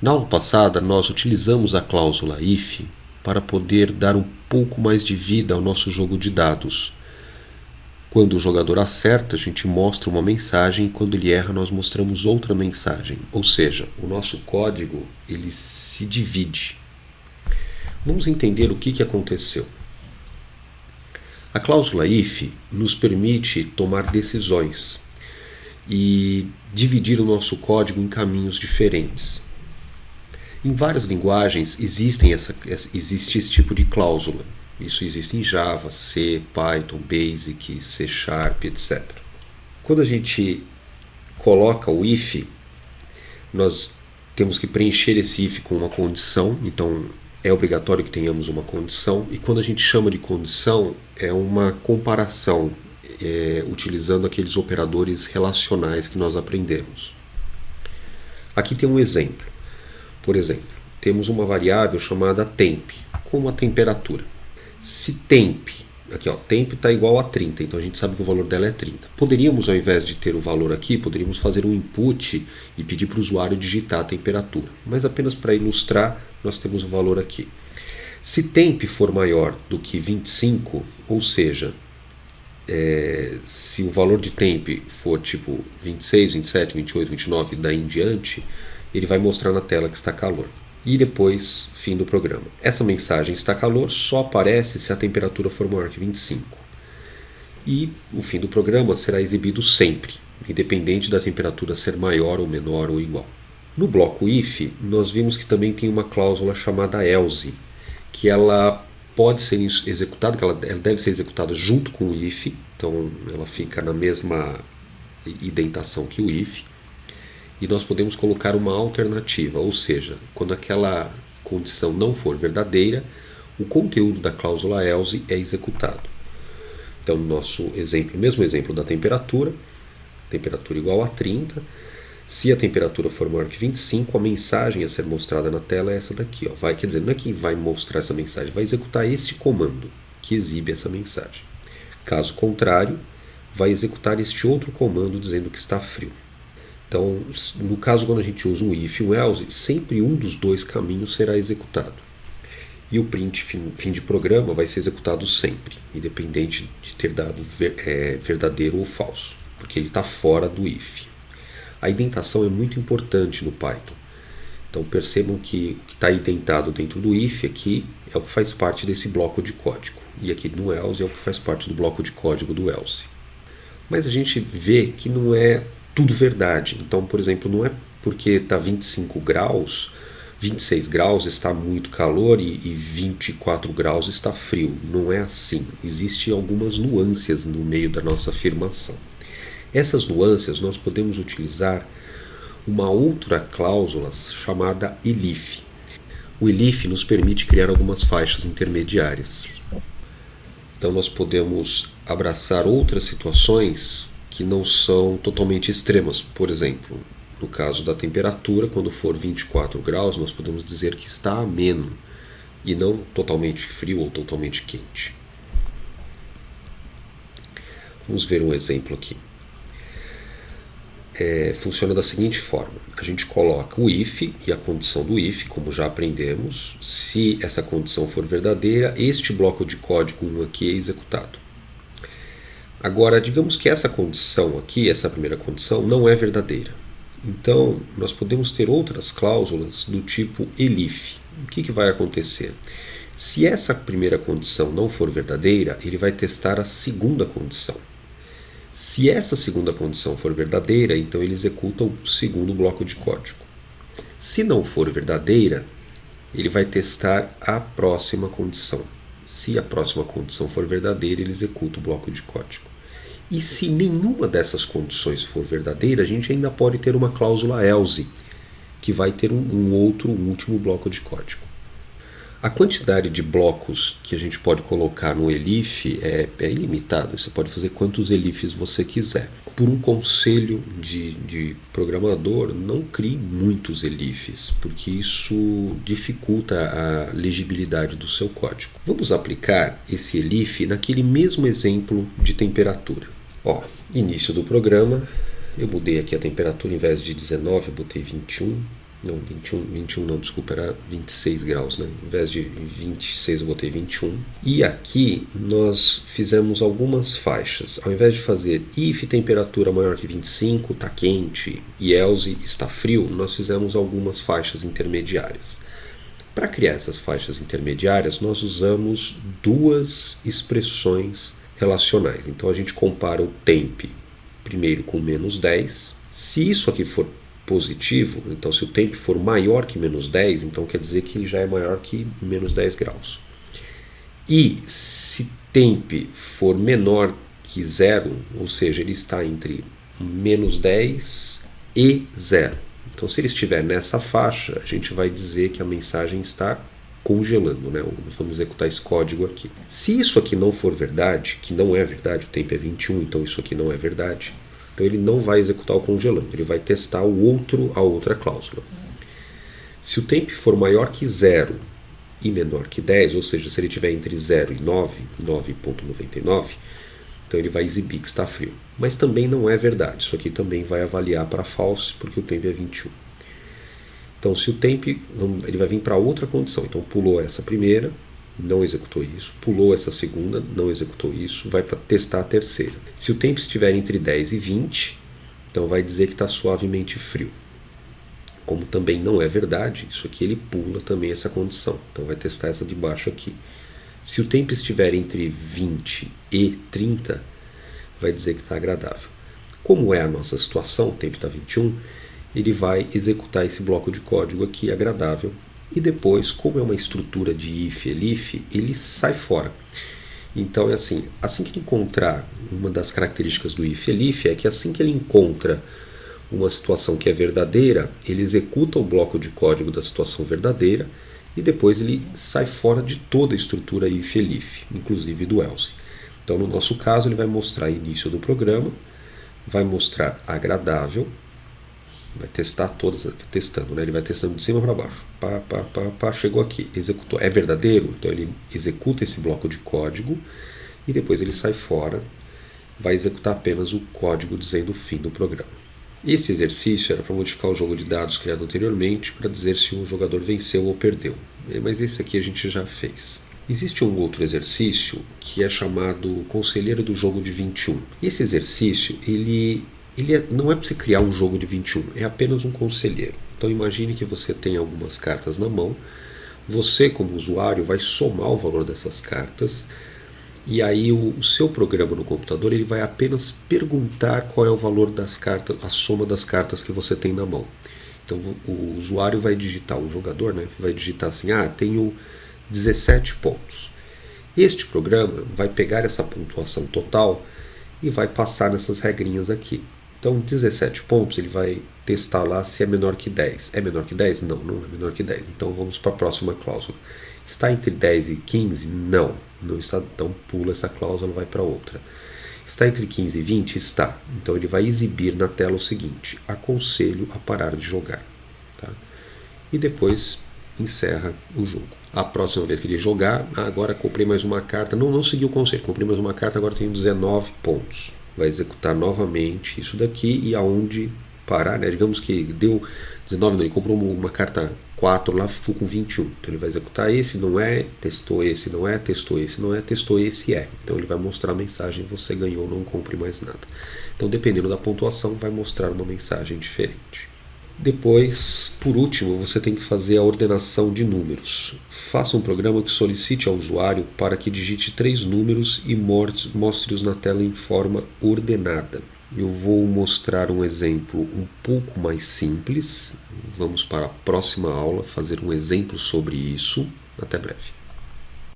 Na aula passada, nós utilizamos a cláusula if para poder dar um pouco mais de vida ao nosso jogo de dados. Quando o jogador acerta, a gente mostra uma mensagem e quando ele erra, nós mostramos outra mensagem. Ou seja, o nosso código ele se divide. Vamos entender o que aconteceu. A cláusula if nos permite tomar decisões e dividir o nosso código em caminhos diferentes. Em várias linguagens existe esse tipo de cláusula. Isso existe em Java, C, Python, Basic, C Sharp, etc. Quando a gente coloca o if, nós temos que preencher esse if com uma condição, então é obrigatório que tenhamos uma condição, e quando a gente chama de condição, é uma comparação, utilizando aqueles operadores relacionais que nós aprendemos. Aqui tem um exemplo. Por exemplo, temos uma variável chamada temp, com uma temperatura. Se temp, aqui ó, temp está igual a 30, então a gente sabe que o valor dela é 30. Poderíamos, ao invés de ter o valor aqui, poderíamos fazer um input e pedir para o usuário digitar a temperatura. Mas apenas para ilustrar, nós temos o valor aqui. Se temp for maior do que 25, ou seja, se o valor de temp for tipo 26, 27, 28, 29 e daí em diante, ele vai mostrar na tela que está calor. E depois, fim do programa. Essa mensagem está calor só aparece se a temperatura for maior que 25. E o fim do programa será exibido sempre, independente da temperatura ser maior ou menor ou igual. No bloco if, nós vimos que também tem uma cláusula chamada else, que ela pode ser executada, que ela deve ser executada junto com o if, então ela fica na mesma indentação que o if. E nós podemos colocar uma alternativa, ou seja, quando aquela condição não for verdadeira, o conteúdo da cláusula else é executado. Então, no nosso exemplo, mesmo exemplo da temperatura igual a 30, se a temperatura for maior que 25, a mensagem a ser mostrada na tela é essa daqui. Ó. Quer dizer, não é que vai mostrar essa mensagem, vai executar este comando que exibe essa mensagem. Caso contrário, vai executar este outro comando dizendo que está frio. Então, no caso, quando a gente usa um if e um else, sempre um dos dois caminhos será executado. E o print fim de programa vai ser executado sempre, independente de ter dado verdadeiro ou falso, porque ele está fora do if. A indentação é muito importante no Python. Então percebam que o que está indentado dentro do if aqui é o que faz parte desse bloco de código. E aqui no else é o que faz parte do bloco de código do else. Mas a gente vê que não é tudo verdade. Então, por exemplo, não é porque está 25 graus, 26 graus está muito calor e 24 graus está frio. Não é assim. Existem algumas nuances no meio da nossa afirmação. Essas nuances nós podemos utilizar uma outra cláusula chamada elif. O elif nos permite criar algumas faixas intermediárias. Então nós podemos abraçar outras situações que não são totalmente extremas. Por exemplo, no caso da temperatura, quando for 24 graus, nós podemos dizer que está ameno e não totalmente frio ou totalmente quente. Vamos ver um exemplo aqui. Funciona da seguinte forma: a gente coloca o if e a condição do if, como já aprendemos. Se essa condição for verdadeira, este bloco de código 1 aqui é executado. Agora, digamos que essa condição aqui, essa primeira condição, não é verdadeira. Então, nós podemos ter outras cláusulas do tipo elif. O que vai acontecer? Se essa primeira condição não for verdadeira, ele vai testar a segunda condição. Se essa segunda condição for verdadeira, então ele executa o segundo bloco de código. Se não for verdadeira, ele vai testar a próxima condição. Se a próxima condição for verdadeira, ele executa o bloco de código. E se nenhuma dessas condições for verdadeira, a gente ainda pode ter uma cláusula else, que vai ter um último bloco de código. A quantidade de blocos que a gente pode colocar no elif é ilimitada. Você pode fazer quantos elifs você quiser. Por um conselho de programador, não crie muitos elifs, porque isso dificulta a legibilidade do seu código. Vamos aplicar esse elif naquele mesmo exemplo de temperatura. Início do programa, eu mudei aqui a temperatura, em vez de 19 eu botei 21. Não, 21 não, desculpa, era 26 graus, né? Em vez de 26 eu botei 21. E aqui nós fizemos algumas faixas. Ao invés de fazer if temperatura maior que 25, está quente, e else está frio, nós fizemos algumas faixas intermediárias. Para criar essas faixas intermediárias, nós usamos duas expressões relacionais. Então a gente compara o temp primeiro com menos 10. Se isso aqui for positivo, então se o tempo for maior que menos 10, então quer dizer que ele já é maior que menos 10 graus. E se temp for menor que zero, ou seja, ele está entre menos 10 e zero. Então se ele estiver nessa faixa, a gente vai dizer que a mensagem está congelando, né? Vamos executar esse código aqui. Se isso aqui não for verdade, que não é verdade, o tempo é 21, então isso aqui não é verdade, então ele não vai executar o congelando, ele vai testar a outra cláusula. Se o tempo for maior que 0 e menor que 10, ou seja, se ele estiver entre 0 e 9, 9.99, então ele vai exibir que está frio. Mas também não é verdade, isso aqui também vai avaliar para false, porque o tempo é 21. Então se o tempo, ele vai vir para outra condição, então pulou essa primeira, não executou isso, pulou essa segunda, não executou isso, vai para testar a terceira. Se o tempo estiver entre 10 e 20, então vai dizer que está suavemente frio. Como também não é verdade, isso aqui ele pula também essa condição, então vai testar essa de baixo aqui. Se o tempo estiver entre 20 e 30, vai dizer que está agradável. Como é a nossa situação, o tempo está 21, ele vai executar esse bloco de código aqui, agradável, e depois, como é uma estrutura de if, elif, ele sai fora. Então é assim que ele encontrar, uma das características do if, elif, é que assim que ele encontra uma situação que é verdadeira, ele executa o bloco de código da situação verdadeira, e depois ele sai fora de toda a estrutura if, elif, inclusive do else. Então no nosso caso ele vai mostrar início do programa, vai mostrar agradável, vai testar todas, testando, né? Ele vai testando de cima para baixo. Chegou aqui, executou. É verdadeiro? Então ele executa esse bloco de código e depois ele sai fora, vai executar apenas o código dizendo o fim do programa. Esse exercício era para modificar o jogo de dados criado anteriormente para dizer se o jogador venceu ou perdeu. Mas esse aqui a gente já fez. Existe um outro exercício que é chamado Conselheiro do Jogo de 21. Esse exercício, não é para você criar um jogo de 21, é apenas um conselheiro. Então imagine que você tem algumas cartas na mão, você como usuário vai somar o valor dessas cartas, e aí o seu programa no computador ele vai apenas perguntar qual é o valor das cartas, a soma das cartas que você tem na mão. Então o usuário vai digitar, o jogador, né, vai digitar assim, tenho 17 pontos. Este programa vai pegar essa pontuação total e vai passar nessas regrinhas aqui. Então 17 pontos ele vai testar lá se é menor que 10. É menor que 10? Não, não é menor que 10. Então vamos para a próxima cláusula. Está entre 10 e 15? Não, não está. Então pula essa cláusula e vai para outra. Está entre 15 e 20? Está. Então ele vai exibir na tela o seguinte: aconselho a parar de jogar. Tá? E depois encerra o jogo. A próxima vez que ele jogar, agora comprei mais uma carta, não segui o conselho, comprei mais uma carta, agora tenho 19 pontos. Vai executar novamente isso daqui e aonde parar, né? Digamos que deu 19, não, ele comprou uma carta 4 lá, ficou com 21. Então ele vai executar esse, não é, testou esse, não é, testou esse, não é, testou esse, é. Então ele vai mostrar a mensagem, você ganhou, não compre mais nada. Então dependendo da pontuação, vai mostrar uma mensagem diferente. Depois, por último, você tem que fazer a ordenação de números. Faça um programa que solicite ao usuário para que digite 3 números e mostre-os na tela em forma ordenada. Eu vou mostrar um exemplo um pouco mais simples. Vamos para a próxima aula fazer um exemplo sobre isso. Até breve.